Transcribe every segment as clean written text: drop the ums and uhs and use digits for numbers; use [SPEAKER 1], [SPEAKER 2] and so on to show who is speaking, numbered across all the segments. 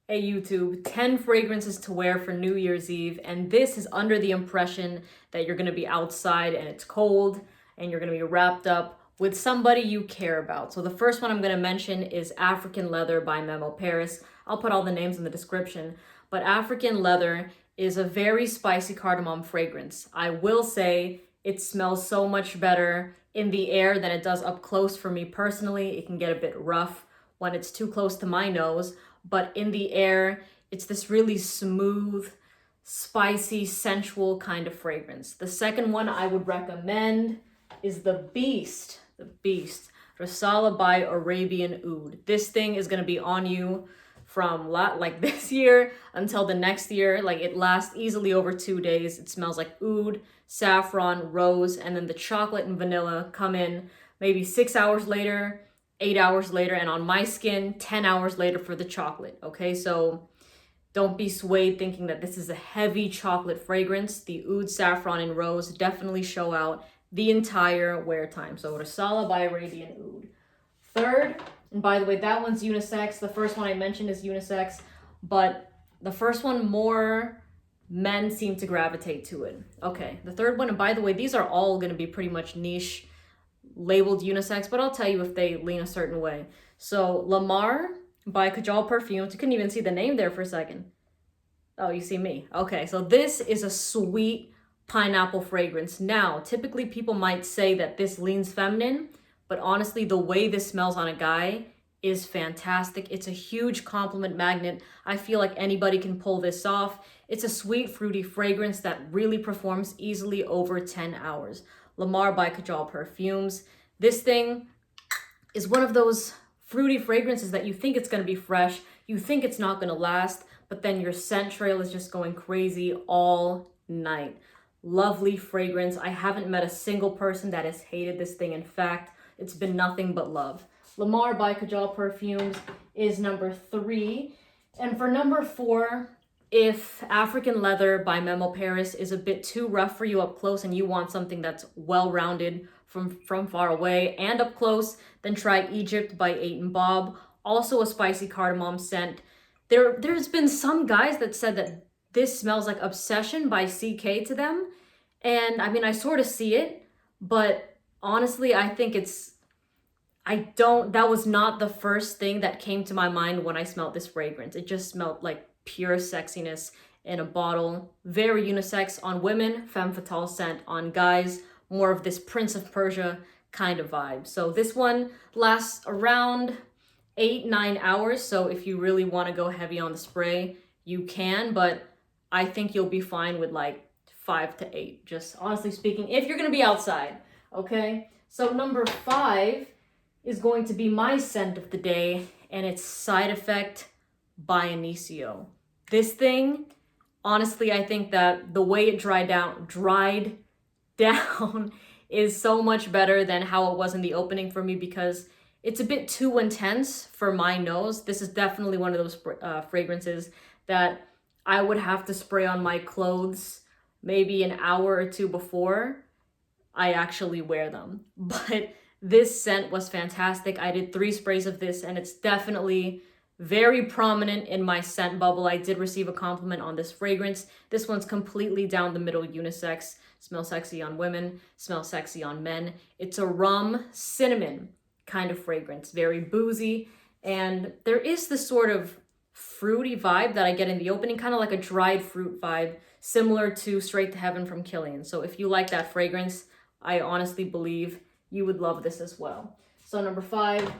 [SPEAKER 1] Hey YouTube, 10 fragrances to wear for New Year's Eve, and this is under the impression that you're gonna be outside and it's cold and you're gonna be wrapped up with somebody you care about. So the first one I'm gonna mention is African Leather by Memo Paris. I'll put all the names in the description, but African Leather is a very spicy cardamom fragrance. I will say it smells so much better in the air than it does up close for me personally. It can get a bit rough when it's too close to my nose, but in the air, it's this really smooth, spicy, sensual kind of fragrance. The second one I would recommend is the Beast, Resala by Arabian Oud. This thing is gonna be on you from like this year until the next year. Like it lasts easily over 2 days. It smells like oud, saffron, rose, and then the chocolate and vanilla come in maybe 6 hours later, 8 hours later, and on my skin 10 hours later for the chocolate. Okay, so don't be swayed thinking that this is a heavy chocolate fragrance. The oud, saffron, and rose definitely show out the entire wear time. So Resala by Arabian Oud. Third, and by the way, that one's unisex. The first one I mentioned is unisex, but the first one, more men seem to gravitate to it. Okay, the third one, and by the way, these are all gonna be pretty much niche, labeled unisex, but I'll tell you if they lean a certain way. So Lamar by Kajal Perfumes. You couldn't even see the name there for a second. Oh, you see me. Okay, so this is a sweet pineapple fragrance. Now, typically people might say that this leans feminine, but honestly, the way this smells on a guy is fantastic. It's a huge compliment magnet. I feel like anybody can pull this off. It's a sweet, fruity fragrance that really performs easily over 10 hours. Lamar by Kajal Perfumes. This thing is one of those fruity fragrances that you think it's gonna be fresh, you think it's not gonna last, but then your scent trail is just going crazy all night. Lovely fragrance. I haven't met a single person that has hated this thing. In fact, it's been nothing but love. Lamar by Kajal Perfumes is number 3. And for number 4, if African Leather by Memo Paris is a bit too rough for you up close and you want something that's well-rounded from far away and up close, then try Egypt by 8 and Bob. Also a spicy cardamom scent. There's been some guys that said that this smells like Obsession by CK to them. And I mean, I sort of see it, but honestly, I think that was not the first thing that came to my mind when I smelled this fragrance. It just smelled like pure sexiness in a bottle. Very unisex on women, femme fatale scent. On guys, more of this Prince of Persia kind of vibe. So this one lasts around 8-9 hours. So if you really want to go heavy on the spray, you can, but I think you'll be fine with like 5 to 8, just honestly speaking, if you're going to be outside. Okay, so number 5 is going to be my scent of the day, and it's Side Effect by Initio. This thing, honestly, I think that the way it dried down is so much better than how it was in the opening for me, because it's a bit too intense for my nose. This is definitely one of those fragrances that I would have to spray on my clothes maybe an hour or 2 before I actually wear them. But this scent was fantastic. I did 3 sprays of this, and it's definitely very prominent in my scent bubble. I did receive a compliment on this fragrance. This one's completely down the middle unisex. Smells sexy on women, smells sexy on men. It's a rum cinnamon kind of fragrance, very boozy. And there is this sort of fruity vibe that I get in the opening, kind of like a dried fruit vibe, similar to Straight to Heaven from Kilian. So if you like that fragrance, I honestly believe you would love this as well. So number 5,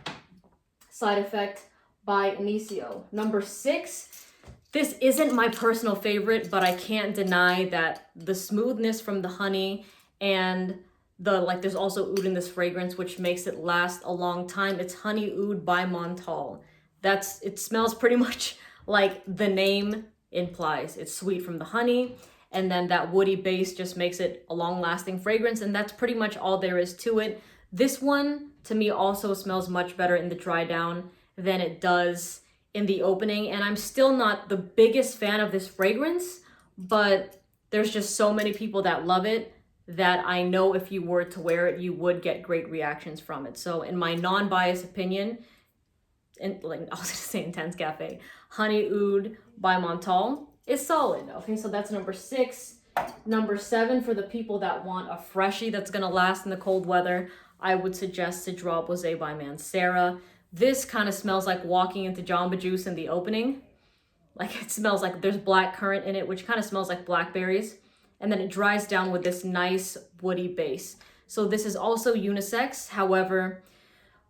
[SPEAKER 1] Side Effect by Initio. Number 6, this isn't my personal favorite, but I can't deny that the smoothness from the honey and there's also oud in this fragrance, which makes it last a long time. It's Honey Oud by Montale. It smells pretty much like the name implies. It's sweet from the honey, and then that woody base just makes it a long-lasting fragrance, and that's pretty much all there is to it. This one, to me, also smells much better in the dry down than it does in the opening, and I'm still not the biggest fan of this fragrance, but there's just so many people that love it that I know if you were to wear it, you would get great reactions from it. So in my non-biased opinion, like I was gonna say Intense Cafe, Honey Oud by Montale is solid. Okay, so that's number 6. Number 7, for the people that want a freshie that's gonna last in the cold weather, I would suggest Drawjose by Mansera. This kind of smells like walking into Jamba Juice in the opening. Like it smells like there's black currant in it, which kind of smells like blackberries. And then it dries down with this nice woody base. So this is also unisex. However,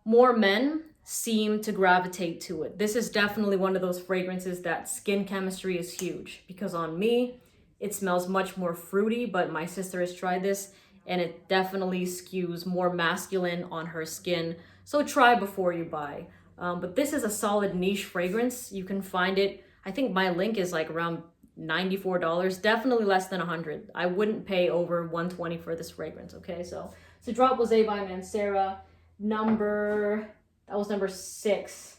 [SPEAKER 1] more men seem to gravitate to it. This is definitely one of those fragrances that skin chemistry is huge, because on me, it smells much more fruity, but my sister has tried this and it definitely skews more masculine on her skin. So try before you buy. But this is a solid niche fragrance. You can find it. I think my link is like around $94, definitely less than 100. I wouldn't pay over 120 for this fragrance, okay? So Drawjose by Mansera. That was number 6.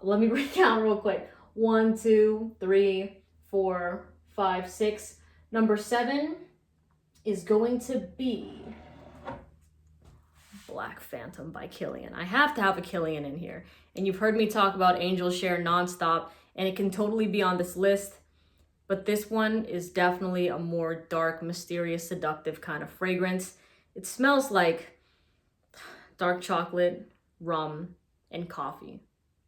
[SPEAKER 1] Let me recount real quick. 1, 2, 3, 4, 5, 6. Number 7 is going to be Black Phantom by Kilian. I have to have a Kilian in here. And you've heard me talk about Angel Share nonstop, and it can totally be on this list. But this one is definitely a more dark, mysterious, seductive kind of fragrance. It smells like dark chocolate, rum, and coffee.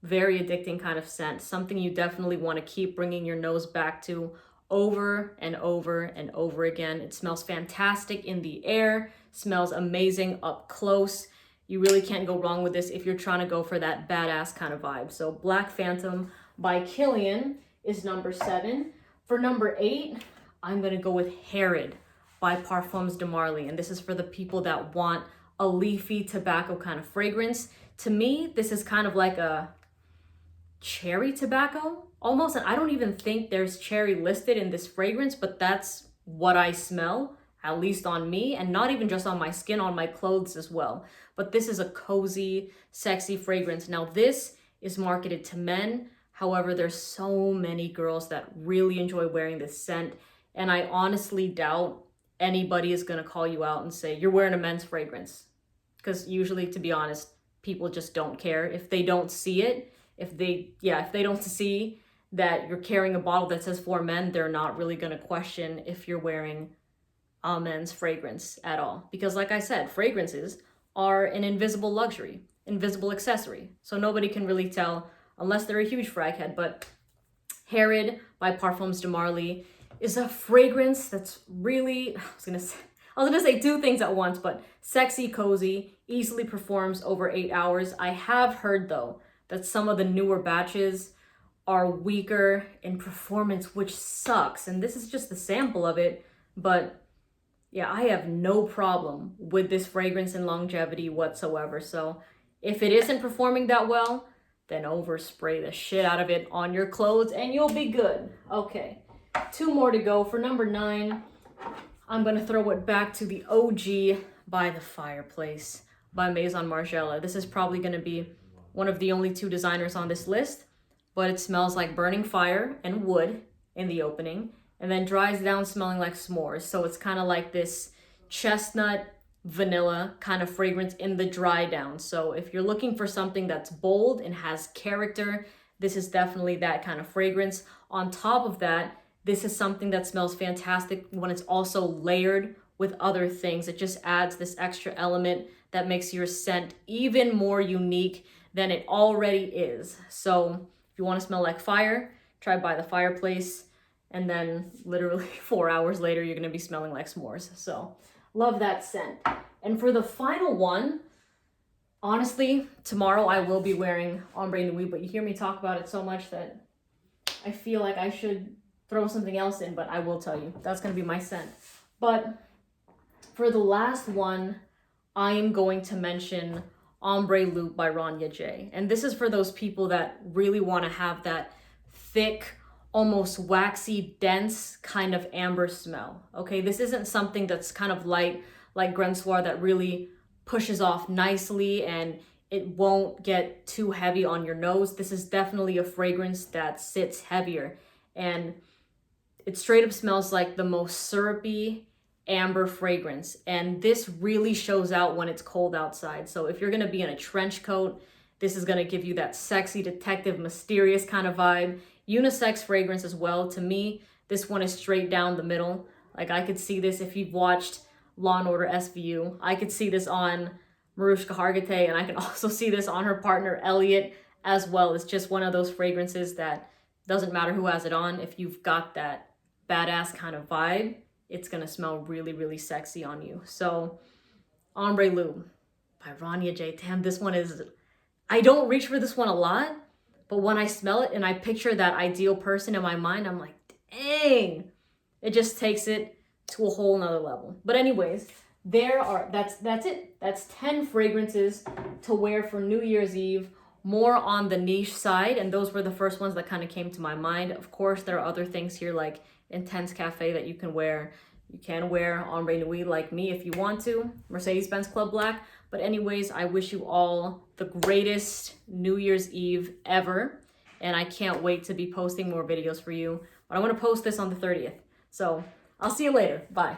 [SPEAKER 1] Very addicting kind of scent. Something you definitely want to keep bringing your nose back to over and over and over again. It smells fantastic in the air, smells amazing up close. You really can't go wrong with this if you're trying to go for that badass kind of vibe. So Black Phantom by Kilian is number 7. For number 8, I'm gonna go with Herod by Parfums de Marly. And this is for the people that want a leafy tobacco kind of fragrance. To me, this is kind of like a cherry tobacco almost, and I don't even think there's cherry listed in this fragrance, but that's what I smell, at least on me, and not even just on my skin, on my clothes as well. But this is a cozy, sexy fragrance. Now this is marketed to men. However, there's so many girls that really enjoy wearing this scent, and I honestly doubt anybody is gonna call you out and say, you're wearing a men's fragrance. Because usually, to be honest, people just don't care. If they don't see it, if they don't see that you're carrying a bottle that says for men, they're not really gonna question if you're wearing a men's fragrance at all. Because like I said, fragrances are an invisible luxury, invisible accessory. So nobody can really tell unless they're a huge fraghead. But Herod by Parfums de Marly is a fragrance that's really, I was gonna say 2 things at once, but sexy, cozy, easily performs over 8 hours. I have heard though that some of the newer batches are weaker in performance, which sucks. And this is just a sample of it. But yeah, I have no problem with this fragrance and longevity whatsoever. So if it isn't performing that well, then overspray the shit out of it on your clothes and you'll be good. Okay, 2 more to go. For number 9, I'm gonna throw it back to the OG by the Fireplace by Maison Margiela. This is probably gonna be one of the only 2 designers on this list, but it smells like burning fire and wood in the opening, and then dries down smelling like s'mores. So it's kind of like this chestnut, vanilla kind of fragrance in the dry down. So if you're looking for something that's bold and has character, this is definitely that kind of fragrance. On top of that, this is something that smells fantastic when it's also layered with other things. It just adds this extra element that makes your scent even more unique than it already is. So if you want to smell like fire, try by the Fireplace, and then literally 4 hours later, you're going to be smelling like s'mores. So love that scent. And for the final one, honestly, tomorrow I will be wearing Ombre Nuit, but you hear me talk about it so much that I feel like I should throw something else in, but I will tell you, that's going to be my scent. But for the last one, I am going to mention Ombre Loup by Rania J. And this is for those people that really want to have that thick, almost waxy, dense kind of amber smell. Okay, this isn't something that's kind of light like Grensoir that really pushes off nicely and it won't get too heavy on your nose. This is definitely a fragrance that sits heavier, and it straight up smells like the most syrupy amber fragrance. And this really shows out when it's cold outside. So if you're gonna be in a trench coat, This is gonna give you that sexy, detective, mysterious kind of vibe. Unisex fragrance as well. To me, this one is straight down the middle. Like I could see this if you've watched Law and Order SVU. I could see this on Marushka Hargitay, and I can also see this on her partner Elliot as well. It's just one of those fragrances that doesn't matter who has it on. If you've got that badass kind of vibe, it's gonna smell really, really sexy on you. So, Ombre Loup by Rania J. Damn, this one is, I don't reach for this one a lot, but when I smell it and I picture that ideal person in my mind, I'm like, dang, it just takes it to a whole nother level. But anyways, that's it. That's 10 fragrances to wear for New Year's Eve, more on the niche side. And those were the first ones that kind of came to my mind. Of course, there are other things here like Intense Cafe that you can wear. You can wear Ombre Nuit like me if you want to, Mercedes-Benz Club Black. But anyways, I wish you all the greatest New Year's Eve ever. And I can't wait to be posting more videos for you. But I want to post this on the 30th. So I'll see you later. Bye.